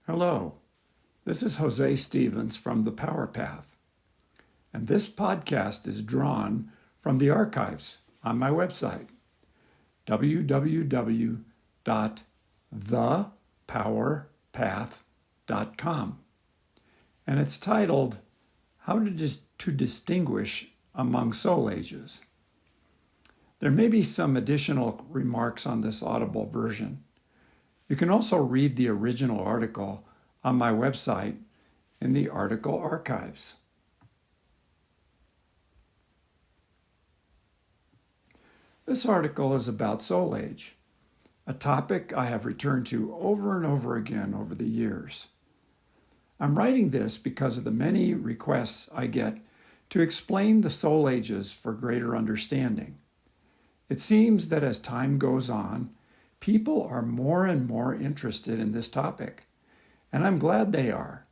Hello, this is José Stevens from The Power Path, and this podcast is drawn from the archives on my website, www.thepowerpath.com, and it's titled, How to Distinguish Among Soul Ages. There may be some additional remarks on this audible version. You can also read the original article on my website in the article archives. This article is about soul age, a topic I have returned to over and over again over the years. I'm writing this because of the many requests I get to explain the soul ages for greater understanding. It seems that as time goes on, people are more and more interested in this topic, and I'm glad they are.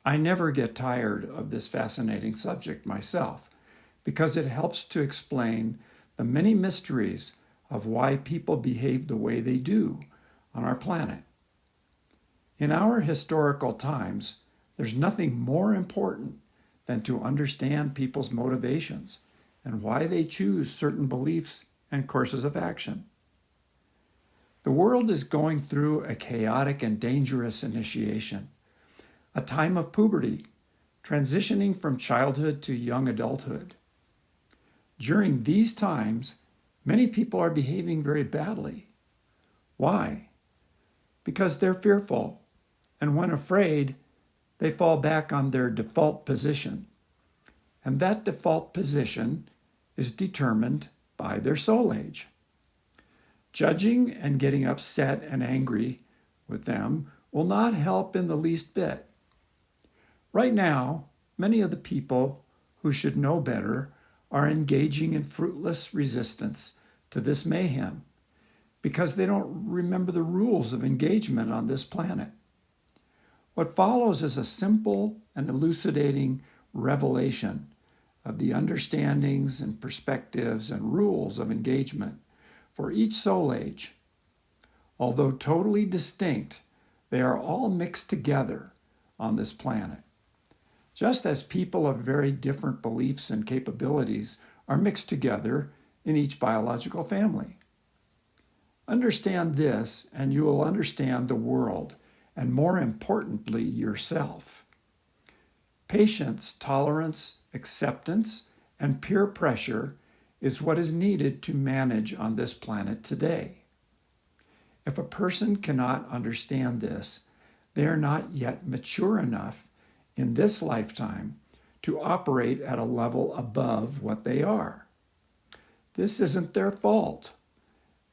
I never get tired of this fascinating subject myself because it helps to explain the many mysteries of why people behave the way they do on our planet. In our historical times, there's nothing more important than to understand people's motivations and why they choose certain beliefs and courses of action. The world is going through a chaotic and dangerous initiation, a time of puberty, transitioning from childhood to young adulthood. During these times, many people are behaving very badly. Why? Because they're fearful, and when afraid, they fall back on their default position. And that default position is determined by their soul age. Judging and getting upset and angry with them will not help in the least bit. Right now, many of the people who should know better are engaging in fruitless resistance to this mayhem because they don't remember the rules of engagement on this planet. What follows is a simple and elucidating revelation of the understandings and perspectives and rules of engagement for each soul age. Although totally distinct, they are all mixed together on this planet. Just as people of very different beliefs and capabilities are mixed together in each biological family. Understand this, and you will understand the world, and more importantly, yourself. Patience, tolerance, acceptance, and peer pressure is what is needed to manage on this planet today. If a person cannot understand this, they are not yet mature enough in this lifetime to operate at a level above what they are. This isn't their fault.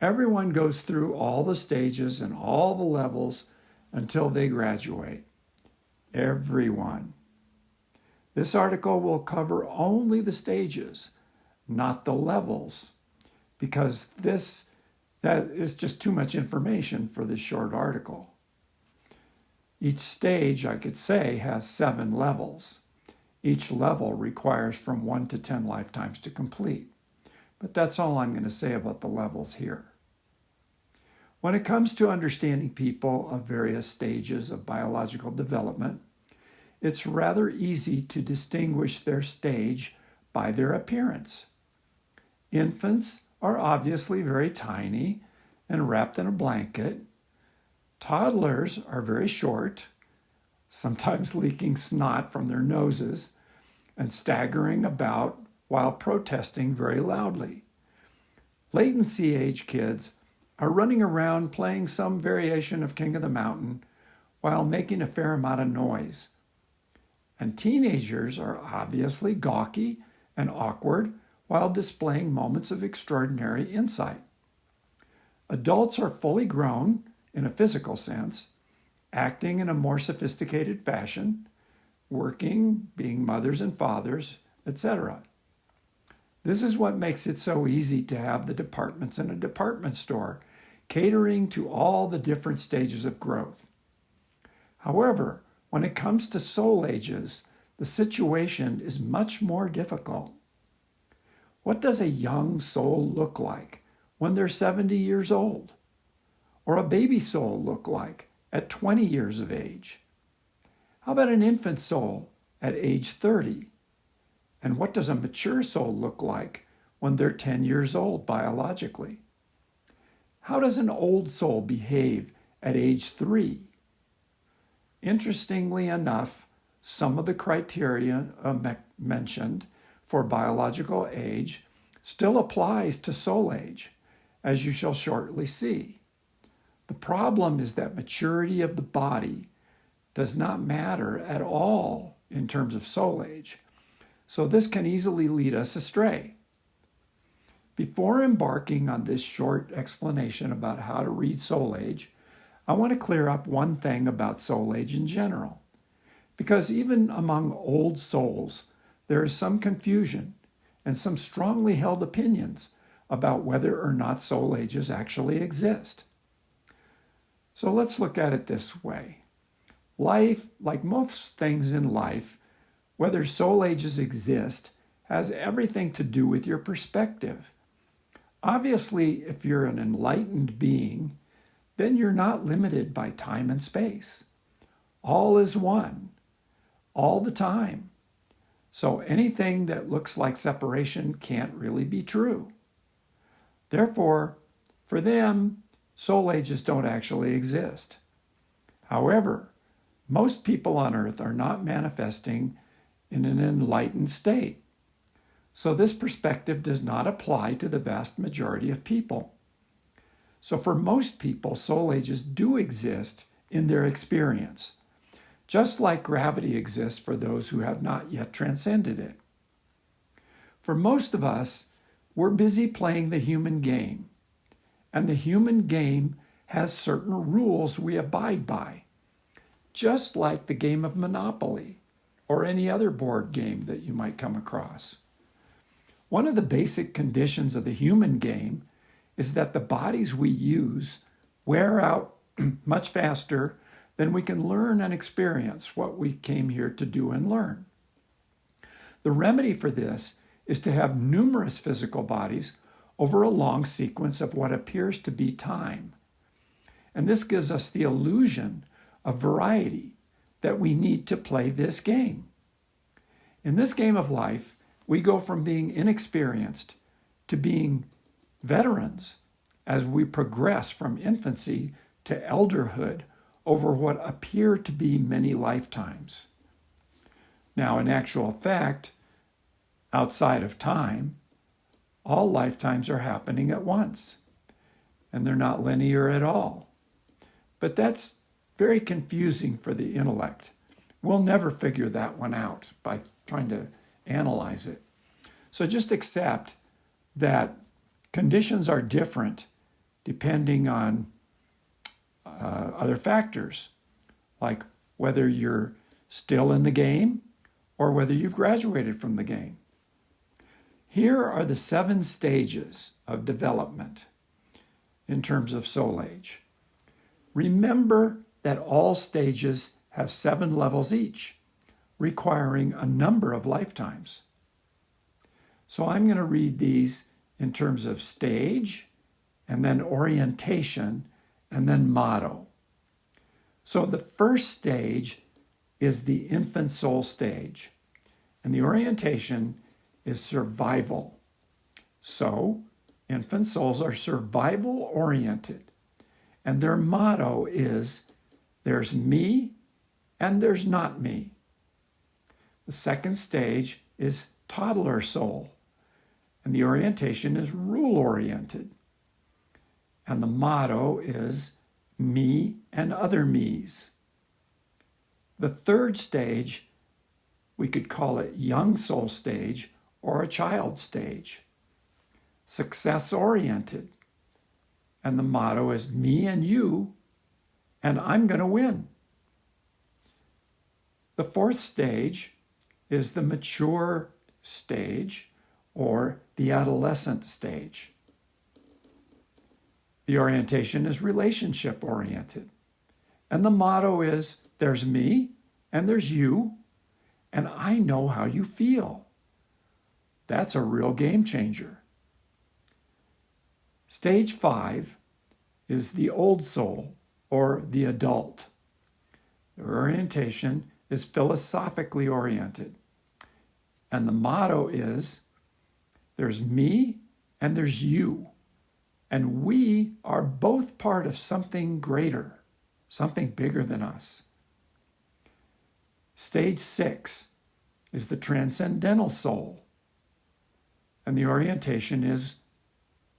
Everyone goes through all the stages and all the levels until they graduate. Everyone. This article will cover only the stages, not the levels, because that is just too much information for this short article. Each stage, I could say, has 7 levels. Each level requires from 1 to 10 lifetimes to complete. But that's all I'm going to say about the levels here. When it comes to understanding people of various stages of biological development, it's rather easy to distinguish their stage by their appearance. Infants are obviously very tiny and wrapped in a blanket. Toddlers are very short, sometimes leaking snot from their noses and staggering about while protesting very loudly. Latency age kids are running around playing some variation of King of the Mountain while making a fair amount of noise. And teenagers are obviously gawky and awkward while displaying moments of extraordinary insight. Adults are fully grown in a physical sense, acting in a more sophisticated fashion, working, being mothers and fathers, etc. This is what makes it so easy to have the departments in a department store, catering to all the different stages of growth. However, when it comes to soul ages, the situation is much more difficult. What does a young soul look like when they're 70 years old? Or a baby soul look like at 20 years of age? How about an infant soul at age 30? And what does a mature soul look like when they're 10 years old biologically? How does an old soul behave at age 3? Interestingly enough, some of the criteria mentioned for biological age still applies to soul age, as you shall shortly see. The problem is that maturity of the body does not matter at all in terms of soul age, so this can easily lead us astray. Before embarking on this short explanation about how to read soul age, I want to clear up one thing about soul age in general, because even among old souls, there is some confusion and some strongly held opinions about whether or not soul ages actually exist. So let's look at it this way. Life, like most things in life, whether soul ages exist, has everything to do with your perspective. Obviously, if you're an enlightened being, then you're not limited by time and space. All is one, all the time. So anything that looks like separation can't really be true. Therefore, for them, soul ages don't actually exist. However, most people on earth are not manifesting in an enlightened state. So this perspective does not apply to the vast majority of people. So for most people, soul ages do exist in their experience, just like gravity exists for those who have not yet transcended it. For most of us, we're busy playing the human game, and the human game has certain rules we abide by, just like the game of Monopoly or any other board game that you might come across. One of the basic conditions of the human game is that the bodies we use wear out much faster than we can learn and experience what we came here to do and learn. The remedy for this is to have numerous physical bodies over a long sequence of what appears to be time. And this gives us the illusion of variety that we need to play this game. In this game of life, we go from being inexperienced to being veterans as we progress from infancy to elderhood over what appear to be many lifetimes. Now, in actual fact, outside of time, all lifetimes are happening at once, and they're not linear at all. But that's very confusing for the intellect. We'll never figure that one out by trying to analyze it. So just accept that conditions are different depending on other factors, like whether you're still in the game or whether you've graduated from the game. Here are the 7 stages of development in terms of soul age. Remember that all stages have 7 levels each, requiring a number of lifetimes. So I'm going to read these in terms of stage, and then orientation, and then motto. So the first stage is the infant soul stage, and the orientation is survival. So infant souls are survival oriented, and their motto is, there's me and there's not me. The second stage is toddler soul, and the orientation is rule-oriented. And the motto is me and other me's. The third stage, we could call it young soul stage or a child stage. Success-oriented. And the motto is me and you, and I'm going to win. The fourth stage is the mature stage or the adolescent stage. The orientation is relationship-oriented. And the motto is, there's me and there's you, and I know how you feel. That's a real game changer. Stage 5 is the old soul or the adult. Their orientation is philosophically oriented. And the motto is, there's me and there's you. And we are both part of something greater, something bigger than us. Stage 6 is the transcendental soul. And the orientation is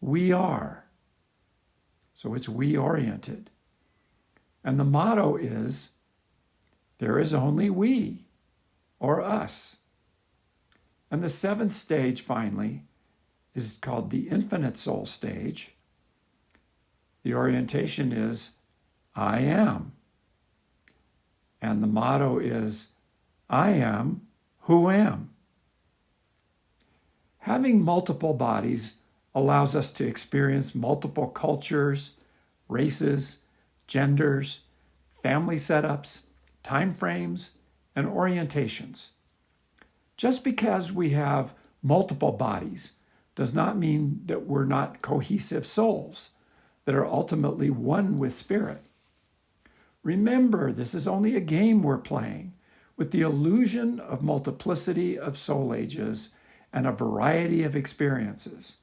we are. So it's we oriented. And the motto is, there is only we, or us. And the 7th stage, finally, is called the infinite soul stage. The orientation is, I am. And the motto is, I am who am. Having multiple bodies allows us to experience multiple cultures, races, genders, family setups, time frames, and orientations. Just because we have multiple bodies does not mean that we're not cohesive souls that are ultimately one with spirit. Remember, this is only a game we're playing with the illusion of multiplicity of soul ages and a variety of experiences.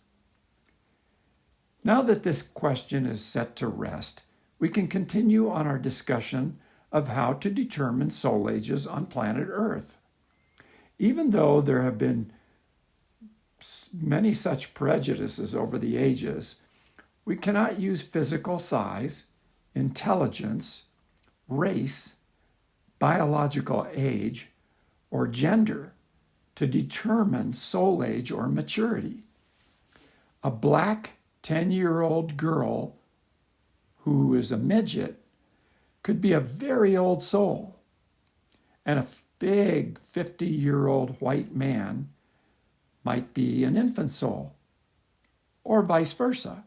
Now that this question is set to rest, we can continue on our discussion of how to determine soul ages on planet Earth. Even though there have been many such prejudices over the ages, we cannot use physical size, intelligence, race, biological age, or gender to determine soul age or maturity. A black 10-year-old girl who is a midget could be a very old soul, and a big 50-year-old white man might be an infant soul, or vice versa.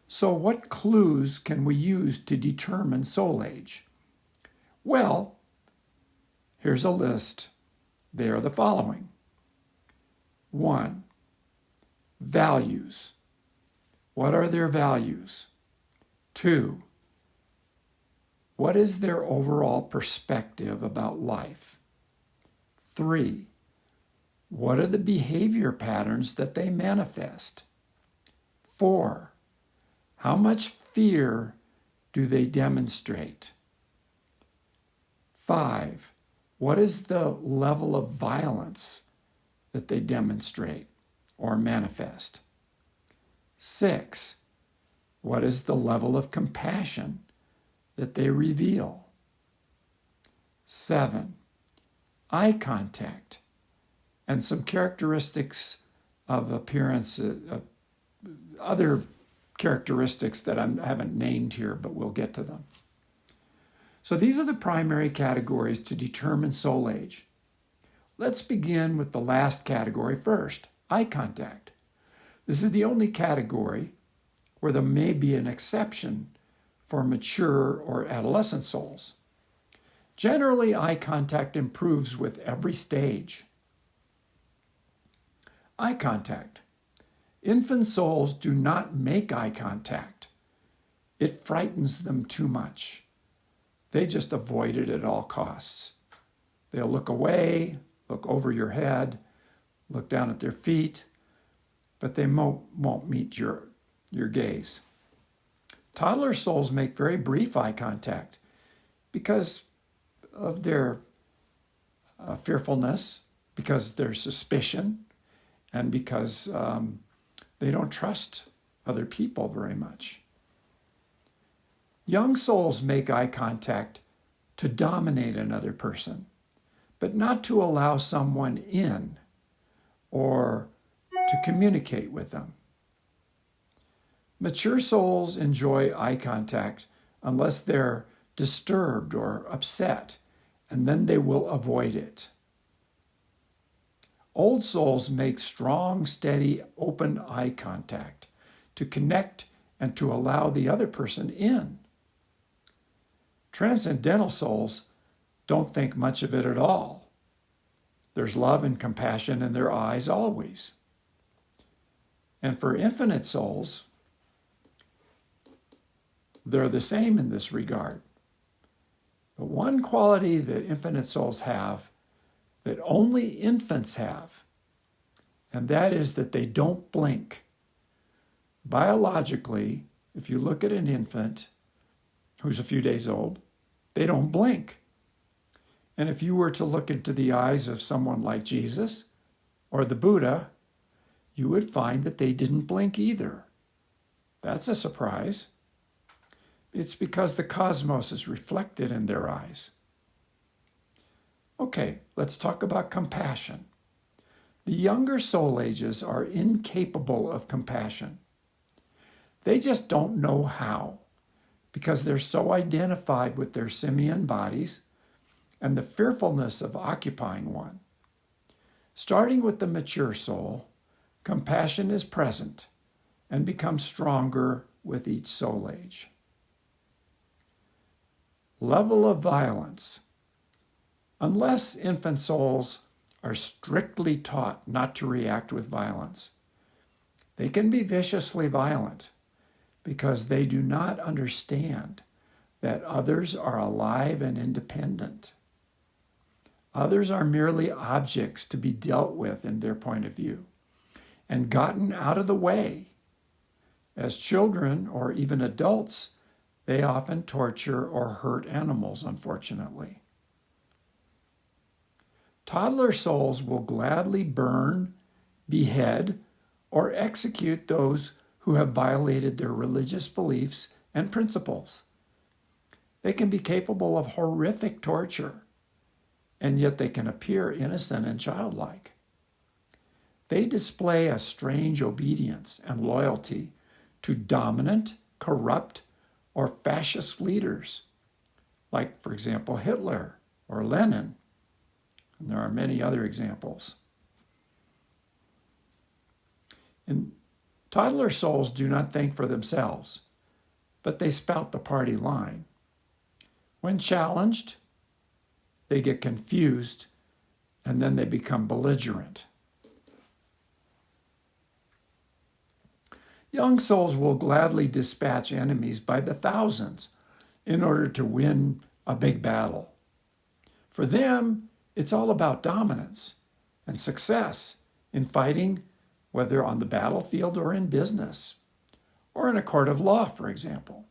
So what clues can we use to determine soul age? Well, here's a list. They are the following. 1. Values. What are their values? 2. What is their overall perspective about life? 3. What are the behavior patterns that they manifest? 4. How much fear do they demonstrate? 5. What is the level of violence that they demonstrate or manifest? 6. What is the level of compassion that they reveal? 7. Eye contact and some characteristics of appearance, other characteristics that I haven't named here, but we'll get to them. So these are the primary categories to determine soul age. Let's begin with the last category first, eye contact. This is the only category where there may be an exception for mature or adolescent souls. Generally, eye contact improves with every stage. Eye contact. Infant souls do not make eye contact. It frightens them too much. They just avoid it at all costs. They'll look away, look over your head, look down at their feet, but they won't meet your gaze. Toddler souls make very brief eye contact because of their fearfulness, because their suspicion, and because they don't trust other people very much. Young souls make eye contact to dominate another person, but not to allow someone in or to communicate with them. Mature souls enjoy eye contact unless they're disturbed or upset, and then they will avoid it. Old souls make strong, steady, open eye contact to connect and to allow the other person in. Transcendental souls don't think much of it at all. There's love and compassion in their eyes always. And for infinite souls, They're the same in this regard. But one quality that infinite souls have that only infants have, and that is that they don't blink. Biologically, if you look at an infant who's a few days old, they don't blink. And if you were to look into the eyes of someone like Jesus or the Buddha, you would find that they didn't blink either. That's a surprise. It's because the cosmos is reflected in their eyes. Okay, let's talk about compassion. The younger soul ages are incapable of compassion. They just don't know how, because they're so identified with their simian bodies and the fearfulness of occupying one. Starting with the mature soul, compassion is present and becomes stronger with each soul age. Level of violence. Unless infant souls are strictly taught not to react with violence, they can be viciously violent because they do not understand that others are alive and independent. Others are merely objects to be dealt with in their point of view and gotten out of the way. As children or even adults, they often torture or hurt animals, unfortunately. Toddler souls will gladly burn, behead, or execute those who have violated their religious beliefs and principles. They can be capable of horrific torture, and yet they can appear innocent and childlike. They display a strange obedience and loyalty to dominant, corrupt, or fascist leaders, like, for example, Hitler or Lenin. And there are many other examples. And toddler souls do not think for themselves, but they spout the party line. When challenged, they get confused, and then they become belligerent. Young souls will gladly dispatch enemies by the thousands in order to win a big battle. For them, it's all about dominance and success in fighting, whether on the battlefield or in business, or in a court of law, for example.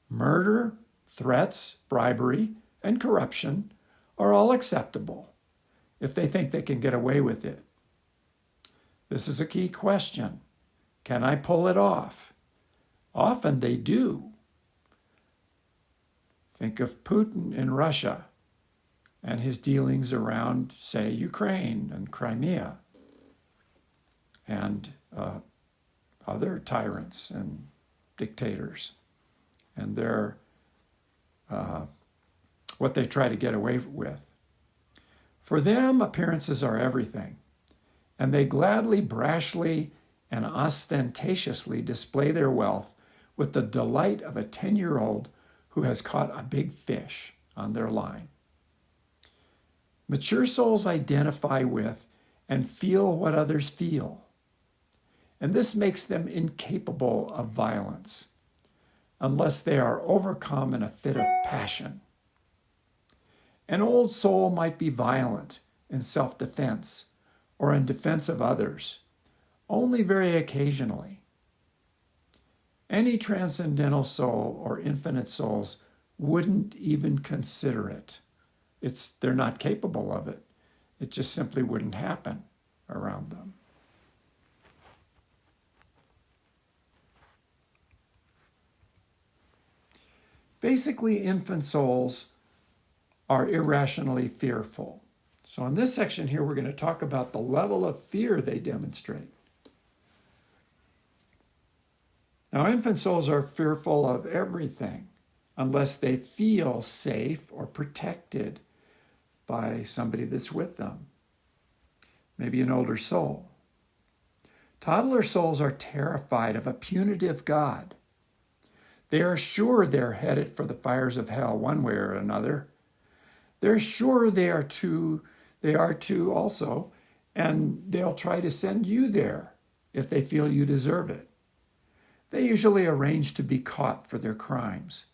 Murder, threats, bribery, and corruption are all acceptable if they think they can get away with it. This is a key question. Can I pull it off? Often they do. Think of Putin in Russia and his dealings around, say, Ukraine and Crimea and other tyrants and dictators and their what they try to get away with. For them, appearances are everything, and they gladly, brashly, and ostentatiously display their wealth with the delight of a 10-year-old who has caught a big fish on their line. Mature souls identify with and feel what others feel, and this makes them incapable of violence unless they are overcome in a fit of passion. An old soul might be violent in self-defense or in defense of others, only very occasionally. Any transcendental soul or infinite souls wouldn't even consider it. They're not capable of it. It just simply wouldn't happen around them. Basically, infant souls are irrationally fearful. So in this section here, we're going to talk about the level of fear they demonstrate. Now, infant souls are fearful of everything unless they feel safe or protected by somebody that's with them, maybe an older soul. Toddler souls are terrified of a punitive God. They are sure they're headed for the fires of hell one way or another. They're sure they are too also, and they'll try to send you there if they feel you deserve it. They usually arrange to be caught for their crimes.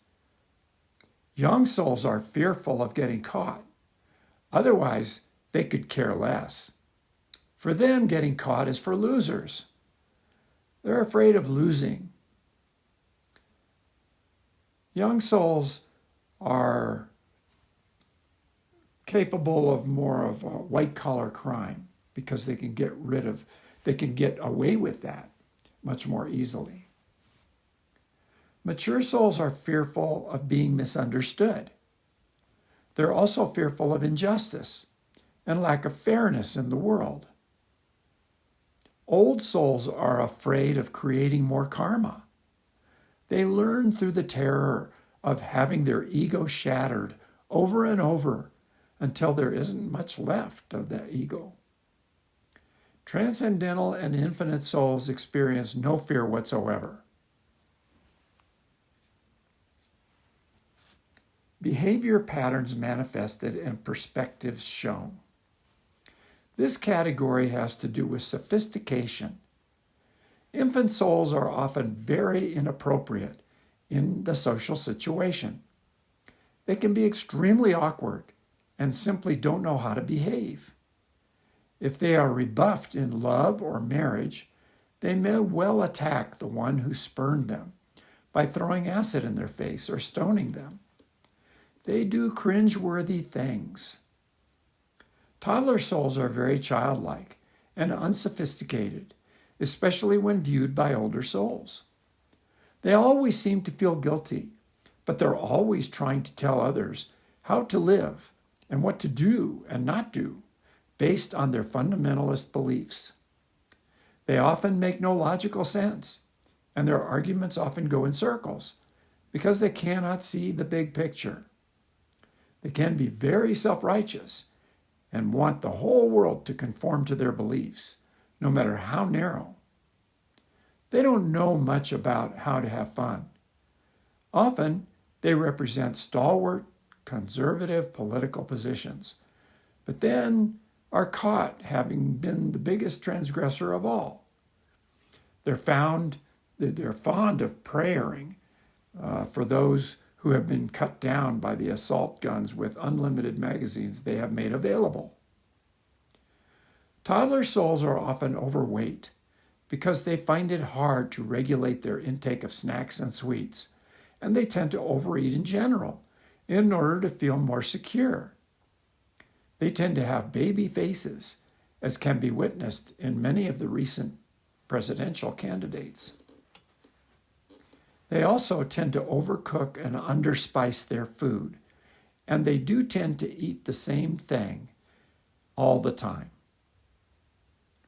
Young souls are fearful of getting caught. Otherwise, they could care less. For them, getting caught is for losers. They're afraid of losing. Young souls are capable of more of a white-collar crime because they can get away with that much more easily. Mature souls are fearful of being misunderstood. They're also fearful of injustice and lack of fairness in the world. Old souls are afraid of creating more karma. They learn through the terror of having their ego shattered over and over until there isn't much left of that ego. Transcendental and infinite souls experience no fear whatsoever. Behavior patterns manifested and perspectives shown. This category has to do with sophistication. Infant souls are often very inappropriate in the social situation. They can be extremely awkward and simply don't know how to behave. If they are rebuffed in love or marriage, they may well attack the one who spurned them by throwing acid in their face or stoning them. They do cringe-worthy things. Toddler souls are very childlike and unsophisticated, especially when viewed by older souls. They always seem to feel guilty, but they're always trying to tell others how to live and what to do and not do based on their fundamentalist beliefs. They often make no logical sense, and their arguments often go in circles because they cannot see the big picture. They can be very self-righteous and want the whole world to conform to their beliefs, no matter how narrow. They don't know much about how to have fun. Often, they represent stalwart, conservative political positions, but then are caught having been the biggest transgressor of all. They're fond of praying for those who have been cut down by the assault guns with unlimited magazines they have made available. Toddler souls are often overweight because they find it hard to regulate their intake of snacks and sweets, and they tend to overeat in general in order to feel more secure. They tend to have baby faces, as can be witnessed in many of the recent presidential candidates. They also tend to overcook and underspice their food, and they do tend to eat the same thing all the time,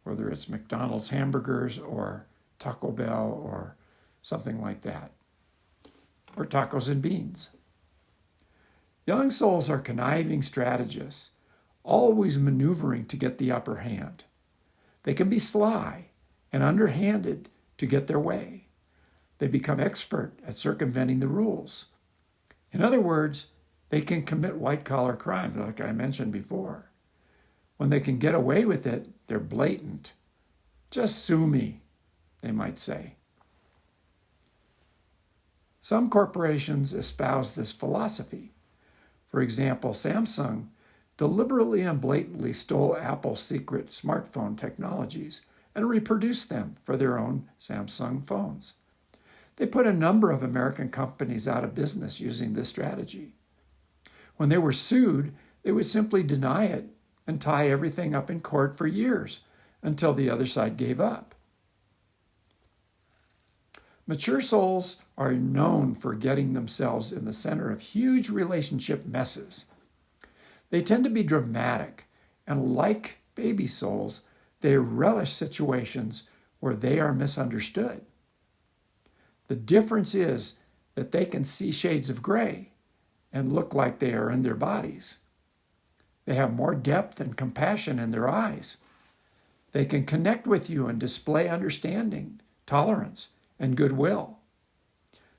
whether it's McDonald's hamburgers or Taco Bell or something like that, or tacos and beans. Young souls are conniving strategists, always maneuvering to get the upper hand. They can be sly and underhanded to get their way. They become expert at circumventing the rules. In other words, they can commit white-collar crimes, like I mentioned before. When they can get away with it, they're blatant. Just sue me, they might say. Some corporations espouse this philosophy. For example, Samsung deliberately and blatantly stole Apple's secret smartphone technologies and reproduced them for their own Samsung phones. They put a number of American companies out of business using this strategy. When they were sued, they would simply deny it and tie everything up in court for years until the other side gave up. Mature souls are known for getting themselves in the center of huge relationship messes. They tend to be dramatic, and like baby souls, they relish situations where they are misunderstood. The difference is that they can see shades of gray and look like they are in their bodies. They have more depth and compassion in their eyes. They can connect with you and display understanding, tolerance, and goodwill.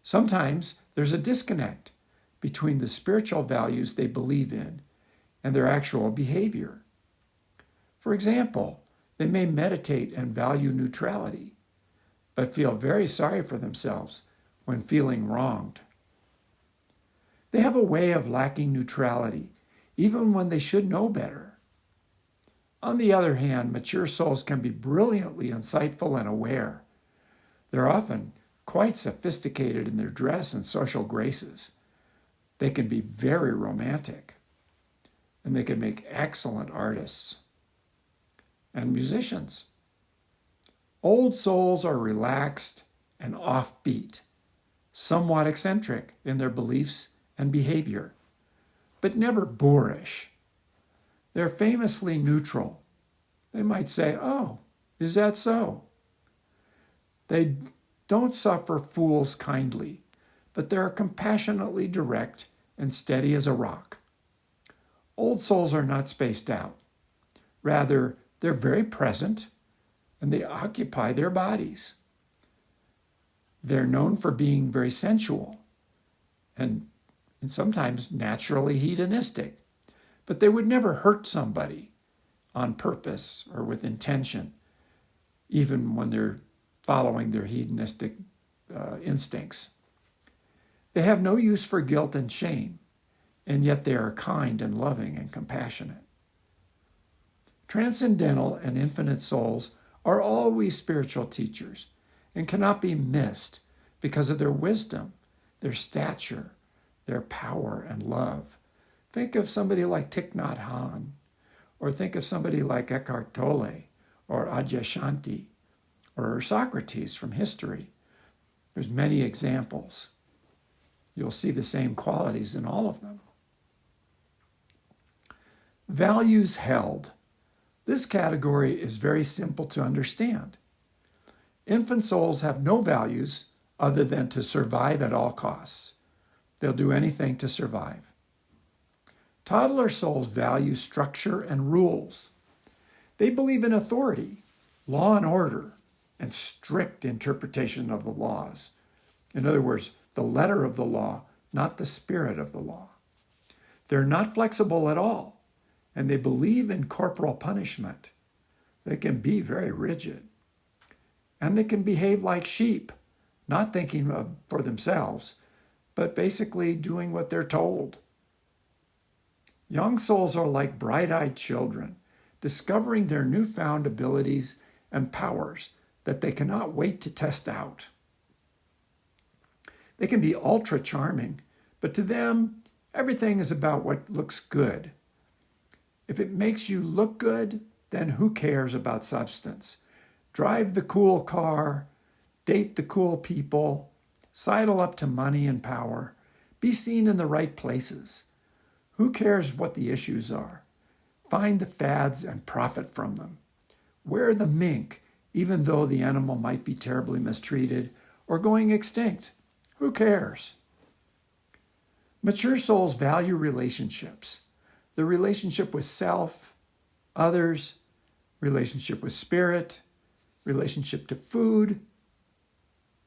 Sometimes there's a disconnect between the spiritual values they believe in and their actual behavior. For example, they may meditate and value neutrality, but feel very sorry for themselves when feeling wronged. They have a way of lacking neutrality, even when they should know better. On the other hand, mature souls can be brilliantly insightful and aware. They're often quite sophisticated in their dress and social graces. They can be very romantic, and they can make excellent artists and musicians. Old souls are relaxed and offbeat, somewhat eccentric in their beliefs and behavior, but never boorish. They're famously neutral. They might say, "Oh, is that so?" They don't suffer fools kindly, but they're compassionately direct and steady as a rock. Old souls are not spaced out. Rather, they're very present and they occupy their bodies. They're known for being very sensual and sometimes naturally hedonistic, but they would never hurt somebody on purpose or with intention, even when they're following their hedonistic instincts. They have no use for guilt and shame, and yet they are kind and loving and compassionate. Transcendental and infinite souls are always spiritual teachers and cannot be missed because of their wisdom, their stature, their power and love. Think of somebody like Thich Nhat Hanh, or think of somebody like Eckhart Tolle, or Adyashanti, or Socrates from history. There's many examples. You'll see the same qualities in all of them. Values held. This category is very simple to understand. Infant souls have no values other than to survive at all costs. They'll do anything to survive. Toddler souls value structure and rules. They believe in authority, law and order, and strict interpretation of the laws. In other words, the letter of the law, not the spirit of the law. They're not flexible at all, and they believe in corporal punishment. They can be very rigid, and they can behave like sheep, not thinking for themselves, but basically doing what they're told. Young souls are like bright-eyed children, discovering their newfound abilities and powers that they cannot wait to test out. They can be ultra charming, but to them, everything is about what looks good. If it makes you look good, then who cares about substance? Drive the cool car, date the cool people, sidle up to money and power, be seen in the right places. Who cares what the issues are? Find the fads and profit from them. Wear the mink, even though the animal might be terribly mistreated or going extinct. Who cares? Mature souls value relationships. The relationship with self, others, relationship with spirit, relationship to food,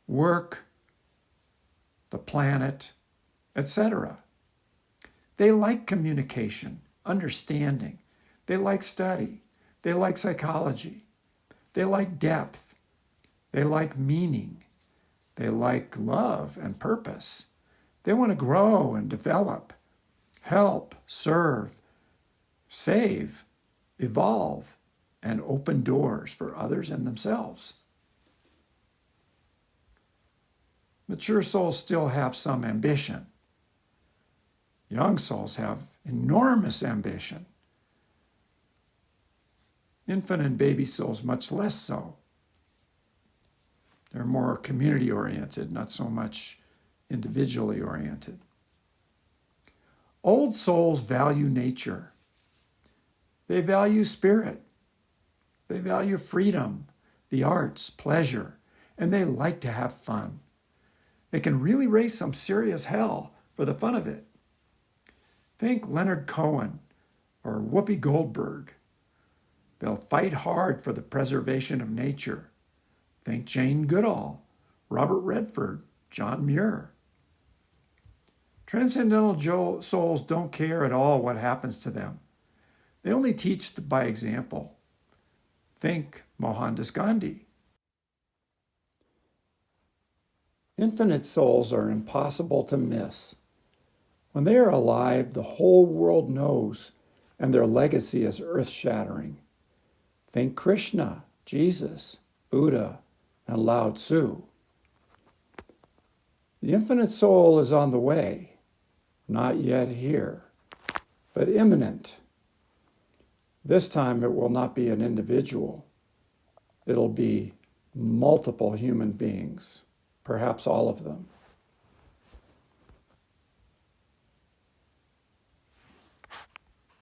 work, the planet, etc. They like communication, understanding. They like study. They like psychology. They like depth. They like meaning. They like love and purpose. They want to grow and develop, help, serve, save, evolve, and open doors for others and themselves. Mature souls still have some ambition. Young souls have enormous ambition. Infant and baby souls much less so. They're more community-oriented, not so much individually oriented. Old souls value nature. They value spirit. They value freedom, the arts, pleasure, and they like to have fun. They can really raise some serious hell for the fun of it. Think Leonard Cohen or Whoopi Goldberg. They'll fight hard for the preservation of nature. Think Jane Goodall, Robert Redford, John Muir. Transcendental souls don't care at all what happens to them. They only teach by example. Think Mohandas Gandhi. Infinite souls are impossible to miss. When they are alive, the whole world knows, and their legacy is earth-shattering. Think Krishna, Jesus, Buddha, and Lao Tzu. The infinite soul is on the way, not yet here, but imminent. This time it will not be an individual. It'll be multiple human beings, perhaps all of them.